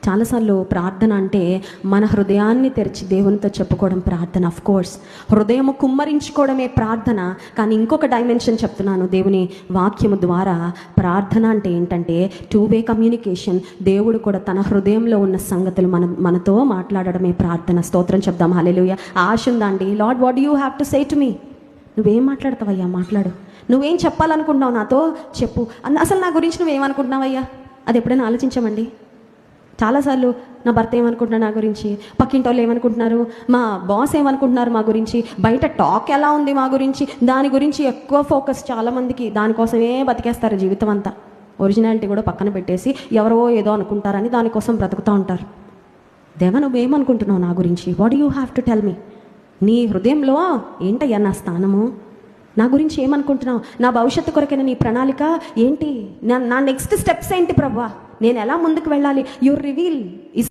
చాలాసార్లు ప్రార్థన అంటే మన హృదయాన్ని తెరిచి దేవునితో చెప్పుకోవడం ప్రార్థన. ఆఫ్ కోర్స్ హృదయము కుమ్మరించుకోవడమే ప్రార్థన. కానీ ఇంకొక డైమెన్షన్ చెప్తున్నాను దేవుని వాక్యము ద్వారా. ప్రార్థన అంటే ఏంటంటే టూ వే కమ్యూనికేషన్. దేవుడు కూడా తన హృదయంలో ఉన్న సంగతులు మనతో మాట్లాడడమే ప్రార్థన. స్తోత్రం చెప్దాం. హల్లెలూయా. ఆశ ఉందండి. Lord, what do you have to say to me? నువ్వేం మాట్లాడతావయ్యా? మాట్లాడు. నువ్వేం చెప్పాలనుకుంటున్నావు నాతో చెప్పు. అసలు నా గురించి నువ్వేమనుకుంటున్నావయ్యా? అది ఎప్పుడైనా ఆలోచించామండి? చాలాసార్లు నా భర్త ఏమనుకుంటున్నారు నా గురించి, పక్కింటి వాళ్ళు ఏమనుకుంటున్నారు, మా బాస్ ఏమనుకుంటున్నారు మా గురించి, బయట టాక్ ఎలా ఉంది మా గురించి, దాని గురించి ఎక్కువ ఫోకస్ చాలామందికి. దానికోసమే బతికేస్తారు జీవితం అంతా. ఒరిజినాలిటీ కూడా పక్కన పెట్టేసి ఎవరో ఏదో అనుకుంటారని దానికోసం బ్రతుకుతూ ఉంటారు. దేవా, నువ్వేమనుకుంటున్నావు నా గురించి? What you have to tell me? నీ హృదయంలో ఏంటయ్యా నా స్థానము? నా గురించి ఏమనుకుంటున్నావు? నా భవిష్యత్తు కొరకైనా నీ ప్రణాళిక ఏంటి? నా నెక్స్ట్ స్టెప్స్ ఏంటి ప్రభువా? నేను ఎలా ముందుకు వెళ్ళాలి? You reveal.